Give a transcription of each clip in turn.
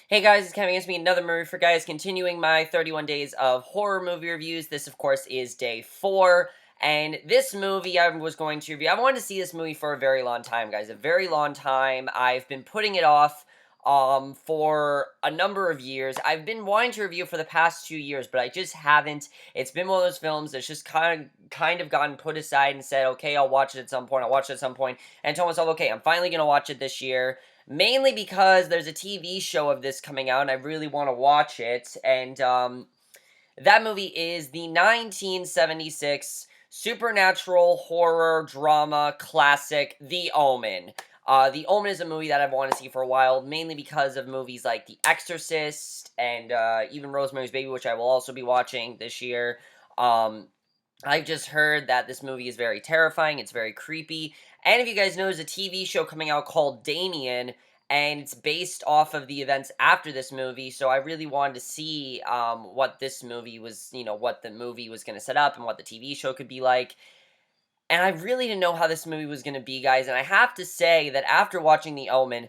Hey guys, it's coming against me another movie for guys, continuing my 31 days of horror movie reviews. This, of course, is day 4, and this movie I was going to review. I wanted to see this movie for a very long time, guys. A very long time. I've been putting it off for a number of years. I've been wanting to review for the past 2 years, but I just haven't. It's been one of those films that's just kind of gotten put aside and said, okay, I'll watch it at some point. I'll watch it at some point, and told myself, okay, I'm finally gonna watch it this year. Mainly because there's a TV show of this coming out, and I really want to watch it. And that movie is the 1976 supernatural horror drama classic, The Omen. The Omen is a movie that I've wanted to see for a while, mainly because of movies like The Exorcist and even Rosemary's Baby, which I will also be watching this year. Um, I've just heard that this movie is very terrifying, it's very creepy, and if you guys know, there's a TV show coming out called Damien, and it's based off of the events after this movie, so I really wanted to see, what this movie was, what the movie was gonna set up and what the TV show could be like. And I really didn't know how this movie was going to be, guys. And I have to say that after watching The Omen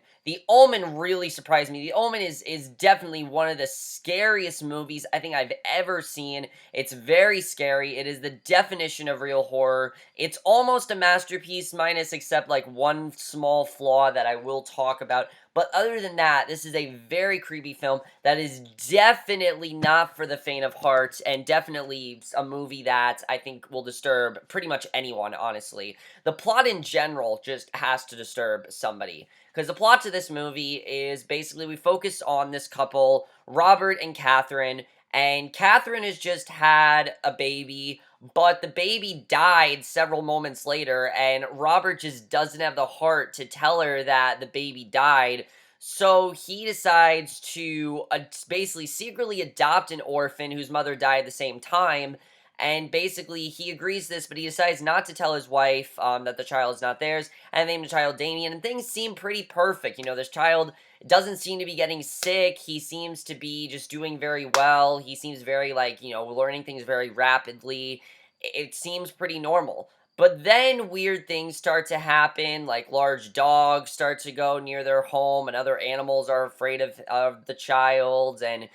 really surprised me. The Omen is definitely one of the scariest movies I think I've ever seen. It's very scary. It is the definition of real horror. It's almost a masterpiece, minus except like one small flaw that I will talk about. But other than that, this is a very creepy film that is definitely not for the faint of heart, and definitely a movie that I think will disturb pretty much anyone, honestly. The plot in general just has to disturb somebody. Because the plot to this movie is basically we focus on this couple, Robert and Catherine, and Catherine has just had a baby, but the baby died several moments later, and Robert just doesn't have the heart to tell her that the baby died. So he decides to basically secretly adopt an orphan whose mother died at the same time. And basically, he agrees to this, but he decides not to tell his wife that the child is not theirs, and name the child Damien. And things seem pretty perfect. This child doesn't seem to be getting sick. He seems to be just doing very well. He seems very, learning things very rapidly. It seems pretty normal. But then weird things start to happen, like large dogs start to go near their home, and other animals are afraid of the child, and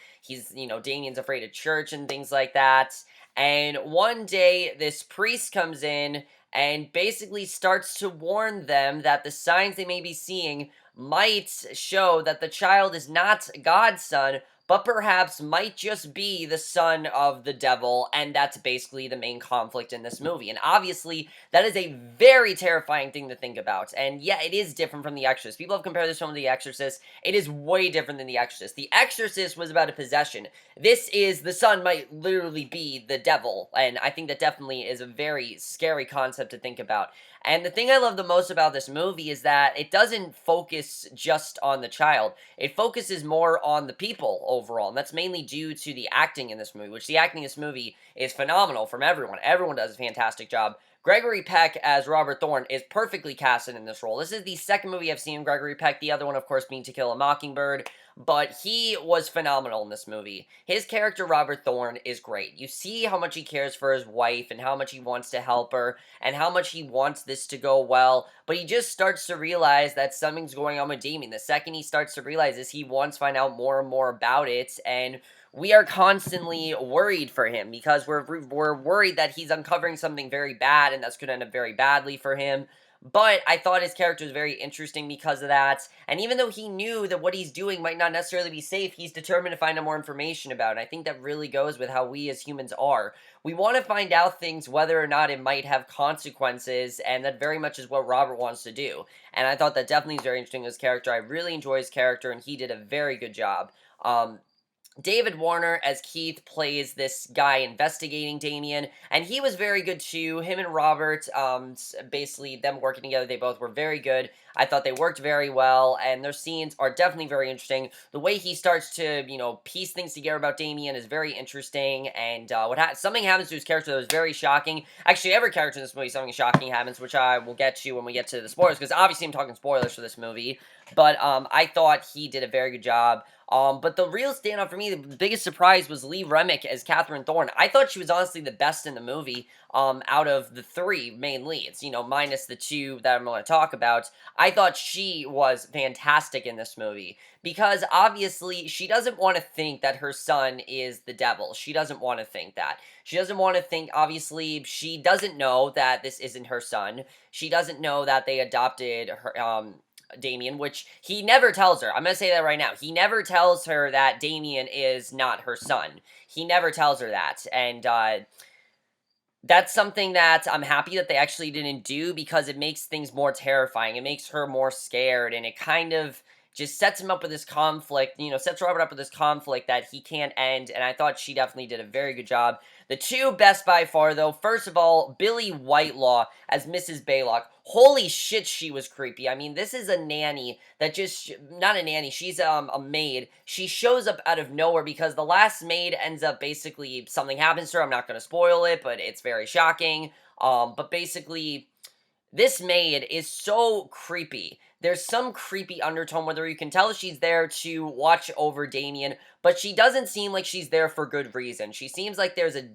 Damien's afraid of church and things like that. And one day, this priest comes in and basically starts to warn them that the signs they may be seeing might show that the child is not God's son, but perhaps might just be the son of the devil, and that's basically the main conflict in this movie. And obviously, that is a very terrifying thing to think about. And yeah, it is different from The Exorcist. People have compared this film to The Exorcist. It is way different than The Exorcist. The Exorcist was about a possession. This is, the son might literally be the devil, and I think that definitely is a very scary concept to think about. And the thing I love the most about this movie is that it doesn't focus just on the child. It focuses more on the people overall, and that's mainly due to the acting in this movie, which the acting in this movie is phenomenal from everyone. Everyone does a fantastic job. Gregory Peck as Robert Thorne is perfectly casted in this role. This is the second movie I've seen of Gregory Peck, the other one, of course, being To Kill a Mockingbird, but he was phenomenal in this movie. His character, Robert Thorne, is great. You see how much he cares for his wife, and how much he wants to help her, and how much he wants this to go well, but he just starts to realize that something's going on with Damien. The second he starts to realize this, he wants to find out more and more about it, and we are constantly worried for him, because we're worried that he's uncovering something very bad, and that's going to end up very badly for him. But I thought his character was very interesting because of that, and even though he knew that what he's doing might not necessarily be safe, he's determined to find out more information about it. And I think that really goes with how we as humans are. We want to find out things whether or not it might have consequences, and that very much is what Robert wants to do. And I thought that definitely is very interesting, his character. I really enjoy his character, and he did a very good job. David Warner as Keith plays this guy investigating Damien, and he was very good too. Him and Robert, basically them working together, they both were very good. I thought they worked very well, and their scenes are definitely very interesting. The way he starts to, piece things together about Damien is very interesting, and something happens to his character that was very shocking. Actually, every character in this movie, something shocking happens, which I will get to when we get to the spoilers, because obviously I'm talking spoilers for this movie, but I thought he did a very good job. But the real standout for me, the biggest surprise was Lee Remick as Catherine Thorne. I thought she was honestly the best in the movie, out of the three main leads, minus the two that I'm going to talk about. I thought she was fantastic in this movie because obviously she doesn't want to think that her son is the devil. She doesn't want to think that. She doesn't want to think, obviously, she doesn't know that this isn't her son. She doesn't know that they adopted her, Damien, which he never tells her. I'm going to say that right now. He never tells her that Damien is not her son. He never tells her that. And, that's something that I'm happy that they actually didn't do because it makes things more terrifying. It makes her more scared, and it kind of just sets him up with this conflict, sets Robert up with this conflict that he can't end, and I thought she definitely did a very good job. The two best by far, though, first of all, Billy Whitelaw as Mrs. Baylock. Holy shit, she was creepy. I mean, this is a nanny that just, not a nanny, she's a maid. She shows up out of nowhere because the last maid ends up basically, something happens to her. I'm not going to spoil it, but it's very shocking. But basically, this maid is so creepy. There's some creepy undertone whether you can tell she's there to watch over Damien, but she doesn't seem like she's there for good reason. She seems like there's a,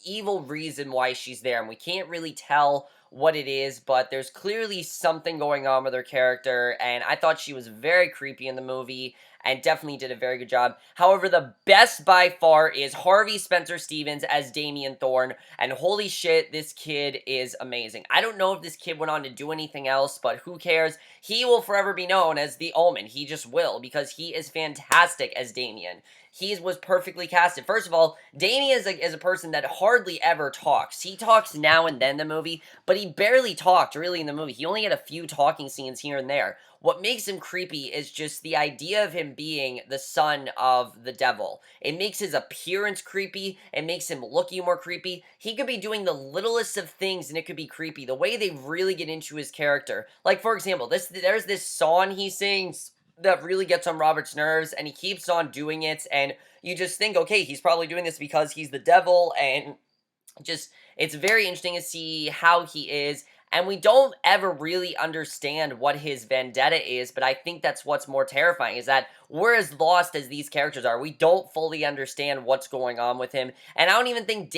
evil reason why she's there, and we can't really tell what it is, but there's clearly something going on with her character, and I thought she was very creepy in the movie, and definitely did a very good job. However, the best by far is Harvey Spencer Stevens as Damien Thorne, and holy shit, this kid is amazing. I don't know if this kid went on to do anything else, but who cares? He will forever be known as the Omen. He just will, because he is fantastic as Damien. He was perfectly casted. First of all, Damien is a person that hardly ever talks. He talks now and then in the movie, but he barely talked, really, in the movie. He only had a few talking scenes here and there. What makes him creepy is just the idea of him being the son of the devil. It makes his appearance creepy. It makes him look even more creepy. He could be doing the littlest of things and it could be creepy. The way they really get into his character. Like, for example, there's this song he sings that really gets on Robert's nerves, and he keeps on doing it, and you just think, okay, he's probably doing this because he's the devil, and just, it's very interesting to see how he is, and we don't ever really understand what his vendetta is, but I think that's what's more terrifying, is that we're as lost as these characters are. We don't fully understand what's going on with him, and I don't even think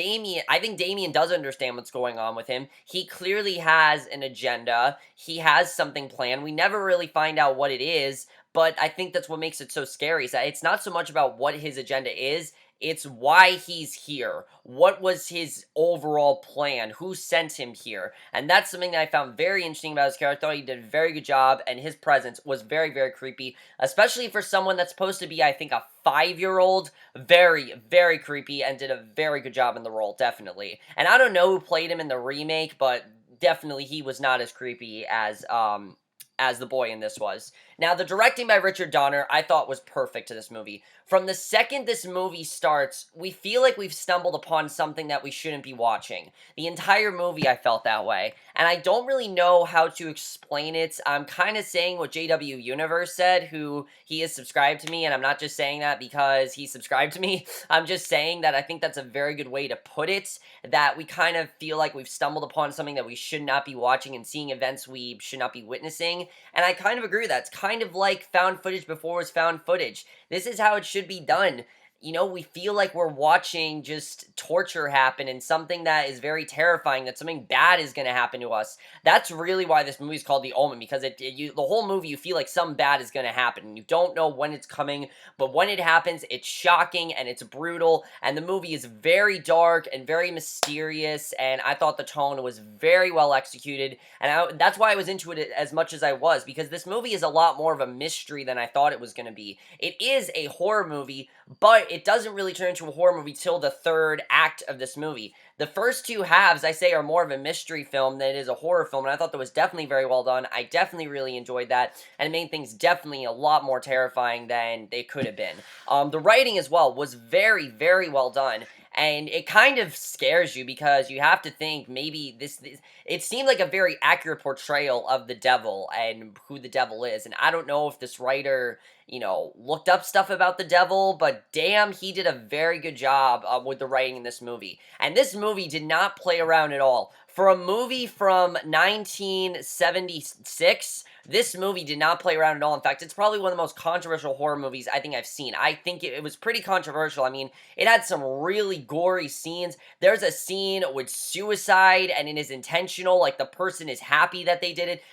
I think Damien does understand what's going on with him. He clearly has an agenda. He has something planned. We never really find out what it is, but I think that's what makes it so scary, is that it's not so much about what his agenda is, it's why he's here. What was his overall plan? Who sent him here? And that's something that I found very interesting about his character. I thought he did a very good job, and his presence was very, very creepy, especially for someone that's supposed to be, I think, a 5-year-old. Very, very creepy, and did a very good job in the role, definitely. And I don't know who played him in the remake, but definitely he was not as creepy as the boy in this was. Now, the directing by Richard Donner, I thought was perfect to this movie. From the second this movie starts, we feel like we've stumbled upon something that we shouldn't be watching. The entire movie, I felt that way. And I don't really know how to explain it. I'm kind of saying what JW Universe said, who he is subscribed to me, and I'm not just saying that because he subscribed to me. I'm just saying that I think that's a very good way to put it, that we kind of feel like we've stumbled upon something that we should not be watching and seeing events we should not be witnessing. And I kind of agree with that. It's kind of like found footage before it was found footage. This is how it should be done. We feel like we're watching just torture happen and something that is very terrifying, that something bad is going to happen to us. That's really why this movie is called The Omen, because the whole movie, you feel like something bad is going to happen. You don't know when it's coming, but when it happens, it's shocking and it's brutal, and the movie is very dark and very mysterious, and I thought the tone was very well executed, and that's why I was into it as much as I was, because this movie is a lot more of a mystery than I thought it was going to be. It is a horror movie, but it doesn't really turn into a horror movie till the third act of this movie. The first two halves, I say, are more of a mystery film than it is a horror film, and I thought that was definitely very well done. I definitely really enjoyed that, and it made things definitely a lot more terrifying than they could have been. The writing as well was very, very well done, and it kind of scares you because you have to think maybe it seemed like a very accurate portrayal of the devil and who the devil is, and I don't know if this writer looked up stuff about the devil, but damn, he did a very good job with the writing in this movie. And this movie did not play around at all. For a movie from 1976, this movie did not play around at all. In fact, it's probably one of the most controversial horror movies I think I've seen. I think it was pretty controversial. I mean, it had some really gory scenes. There's a scene with suicide, and it is intentional. Like, the person is happy that they did it.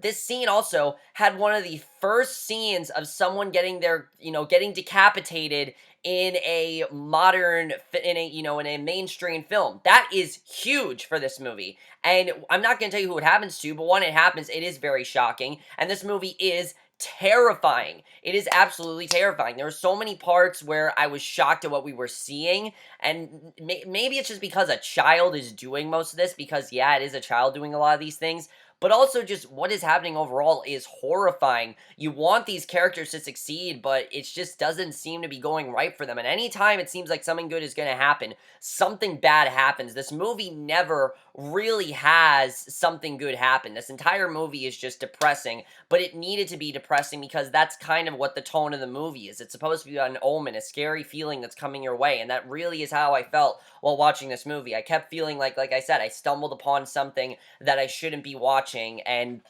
This scene also had one of the first scenes of someone getting decapitated in a in a mainstream film. That is huge for this movie. And I'm not going to tell you who it happens to, but when it happens, it is very shocking. And this movie is terrifying. It is absolutely terrifying. There were so many parts where I was shocked at what we were seeing, and maybe it's just because a child is doing most of this, because yeah, it is a child doing a lot of these things, but also just what is happening overall is horrifying. You want these characters to succeed, but it just doesn't seem to be going right for them. And anytime it seems like something good is going to happen, something bad happens. This movie never really has something good happen. This entire movie is just depressing, but it needed to be depressing because that's kind of what the tone of the movie is. It's supposed to be an omen, a scary feeling that's coming your way, and that really is how I felt while watching this movie. I kept feeling like I said, I stumbled upon something that I shouldn't be watching, and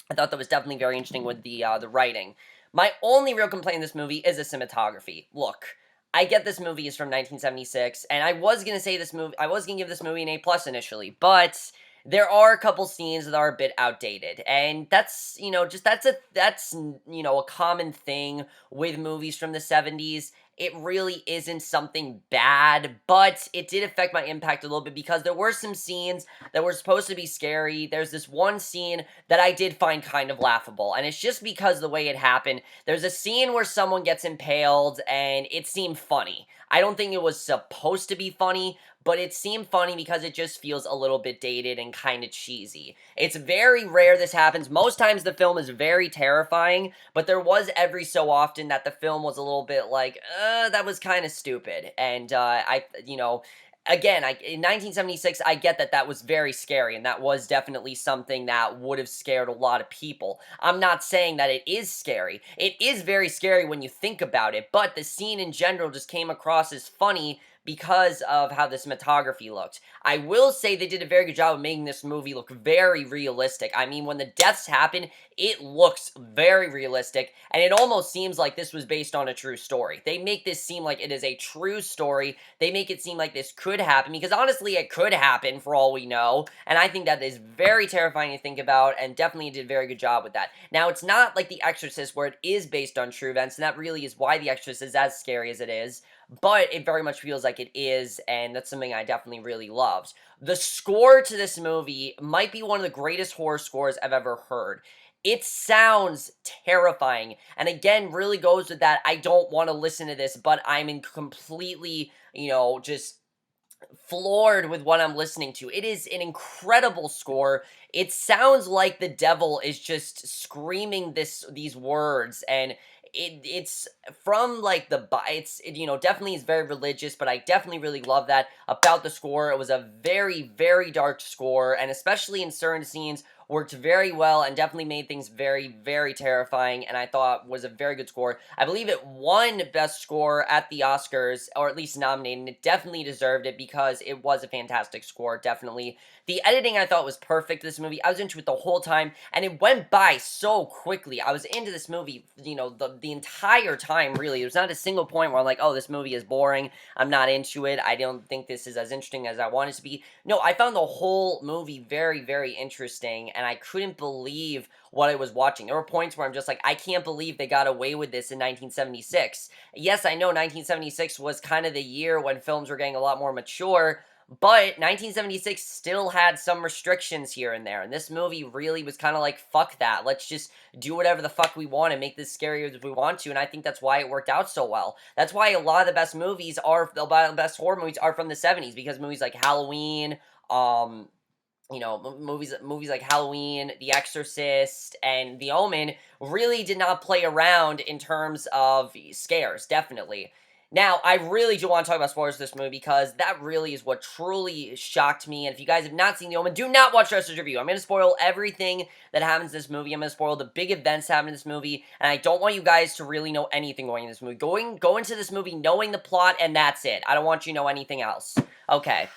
I thought that was definitely very interesting with the writing. My only real complaint in this movie is the cinematography. Look, I get this movie is from 1976, and I was gonna give this movie an A+ initially, but there are a couple scenes that are a bit outdated, and that's, a common thing with movies from the 70s. It really isn't something bad, but it did affect my impact a little bit because there were some scenes that were supposed to be scary. There's this one scene that I did find kind of laughable, and it's just because the way it happened. There's a scene where someone gets impaled, and it seemed funny. I don't think it was supposed to be funny, but it seemed funny because it just feels a little bit dated and kind of cheesy. It's very rare this happens. Most times the film is very terrifying, but there was every so often that the film was a little bit like, that was kind of stupid. And again, in 1976, I get that that was very scary, and that was definitely something that would have scared a lot of people. I'm not saying that it is scary. It is very scary when you think about it, but the scene in general just came across as funny because of how the cinematography looked. I will say they did a very good job of making this movie look very realistic. I mean, when the deaths happen, it looks very realistic, and it almost seems like this was based on a true story. They make this seem like it is a true story. They make it seem like this could happen, because honestly, it could happen for all we know, and I think that is very terrifying to think about, and definitely did a very good job with that. Now, it's not like The Exorcist, where it is based on true events, and that really is why The Exorcist is as scary as it is, but it very much feels like it is, and that's something I definitely really loved. The score to this movie might be one of the greatest horror scores I've ever heard. It sounds terrifying, and again, really goes with that, I don't want to listen to this, but I'm in completely, just floored with what I'm listening to. It is an incredible score. It sounds like the devil is just screaming these words, and it's from like definitely is very religious, but I definitely really love that about the score. It was a very, very dark score, and especially in certain scenes worked very well and definitely made things very, very terrifying, and I thought was a very good score. I believe it won Best Score at the Oscars, or at least nominated, and it definitely deserved it because it was a fantastic score, definitely. The editing I thought was perfect this movie. I was into it the whole time, and it went by so quickly. I was into this movie, the entire time, really. There's not a single point where I'm like, oh, this movie is boring, I'm not into it, I don't think this is as interesting as I want it to be. No, I found the whole movie very, very interesting, and I couldn't believe what I was watching. There were points where I'm just like, I can't believe they got away with this in 1976. Yes, I know 1976 was kind of the year when films were getting a lot more mature, but 1976 still had some restrictions here and there, and this movie really was kind of like, fuck that, let's just do whatever the fuck we want and make this scarier as we want to, and I think that's why it worked out so well. That's why a lot of the best horror movies are from the 70s, because movies like Halloween, movies like Halloween, The Exorcist, and The Omen really did not play around in terms of scares, definitely. Now, I really do want to talk about spoilers for this movie because that really is what truly shocked me. And if you guys have not seen The Omen, do not watch the rest of the review. I'm going to spoil everything that happens in this movie. I'm going to spoil the big events that happen in this movie. And I don't want you guys to really know anything going in this movie. Go into this movie knowing the plot, and that's it. I don't want you to know anything else. Okay.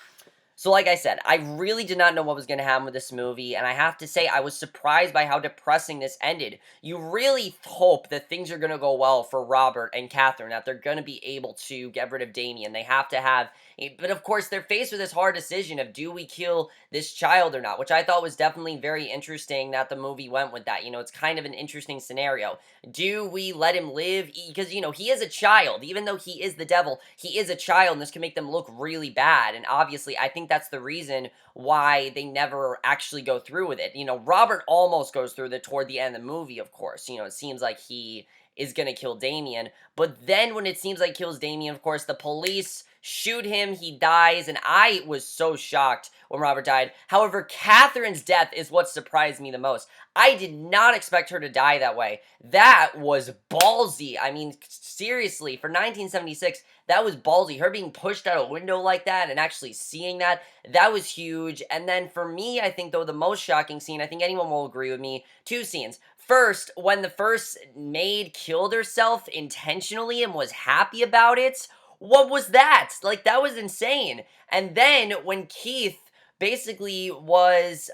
So like I said, I really did not know what was going to happen with this movie, and I have to say, I was surprised by how depressing this ended. You really hope that things are going to go well for Robert and Catherine, that they're going to be able to get rid of Damien. They have to have, but of course, they're faced with this hard decision of, do we kill this child or not? Which I thought was definitely very interesting that the movie went with that. You know, it's kind of an interesting scenario. Do we let him live? Because, you know, he is a child. Even though he is the devil, he is a child, and this can make them look really bad. And obviously, I think that's the reason why they never actually go through with it. You know, Robert almost goes through with it toward the end of the movie, of course. You know, it seems like he is going to kill Damien. But then when it seems like kills Damien, of course, the police shoot him, he dies, and I was so shocked when Robert died. However, Catherine's death is what surprised me the most. I did not expect her to die that way. That was ballsy. I mean, seriously, for 1976, that was ballsy. Her being pushed out a window like that and actually seeing that, that was huge. And then for me, I think, though, the most shocking scene, I think anyone will agree with me, two scenes. First, when the first maid killed herself intentionally and was happy about it. What was that? Like, that was insane. And then when Keith basically was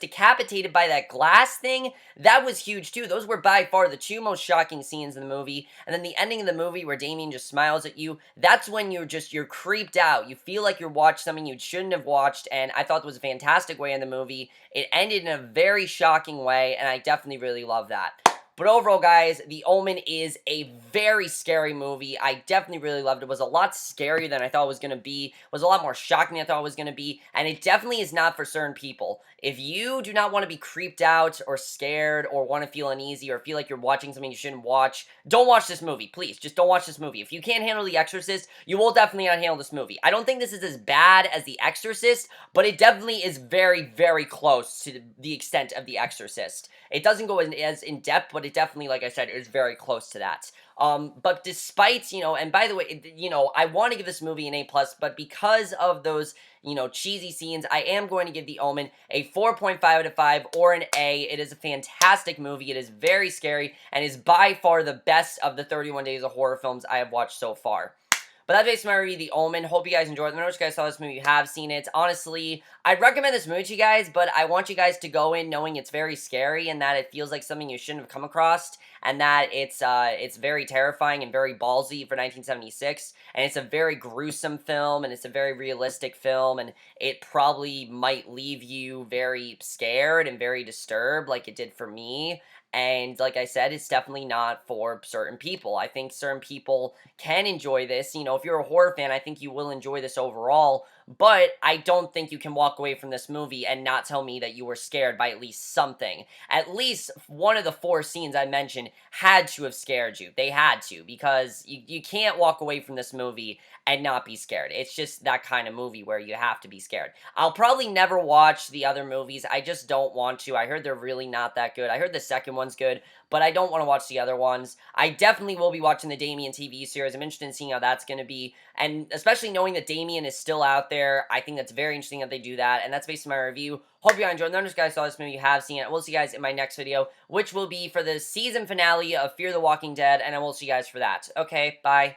decapitated by that glass thing, that was huge too. Those were by far the two most shocking scenes in the movie. And then the ending of the movie where Damien just smiles at you, that's when you're creeped out. You feel like you're watching something you shouldn't have watched, and I thought it was a fantastic way in the movie. It ended in a very shocking way, and I definitely really love that. But overall, guys, The Omen is a very scary movie. I definitely really loved it. It was a lot scarier than I thought it was going to be. It was a lot more shocking than I thought it was going to be. And it definitely is not for certain people. If you do not want to be creeped out or scared or want to feel uneasy or feel like you're watching something you shouldn't watch, don't watch this movie. Please, just don't watch this movie. If you can't handle The Exorcist, you will definitely not handle this movie. I don't think this is as bad as The Exorcist, but it definitely is very, very close to the extent of The Exorcist. It doesn't go as in-depth, but it definitely, like I said, is very close to that. But despite, you know, and by the way, you know, I want to give this movie an A+, but because of those, you know, cheesy scenes, I am going to give The Omen a 4.5 out of 5 or an A. It is a fantastic movie. It is very scary and is by far the best of the 31 Days of Horror films I have watched so far. But that's basically my review, The Omen. Hope you guys enjoyed it. Let me know what you guys saw this movie. You have seen it. Honestly, I'd recommend this movie to you guys, but I want you guys to go in knowing it's very scary and that it feels like something you shouldn't have come across, and that it's very terrifying and very ballsy for 1976, and it's a very gruesome film, and it's a very realistic film, and it probably might leave you very scared and very disturbed like it did for me. And like I said, it's definitely not for certain people. I think certain people can enjoy this. You know, if you're a horror fan, I think you will enjoy this overall. But I don't think you can walk away from this movie and not tell me that you were scared by at least something. At least one of the four scenes I mentioned had to have scared you. They had to, because you can't walk away from this movie and not be scared. It's just that kind of movie where you have to be scared. I'll probably never watch the other movies. I just don't want to. I heard they're really not that good. I heard the second one's good, but I don't want to watch the other ones. I definitely will be watching the Damien TV series. I'm interested in seeing how that's going to be, and especially knowing that Damien is still out there, I think that's very interesting that they do that, and that's basically my review. Hope you guys enjoyed. None of you guys saw this movie, you have seen it. We'll see you guys in my next video, which will be for the season finale of Fear the Walking Dead, and I will see you guys for that. Okay, bye.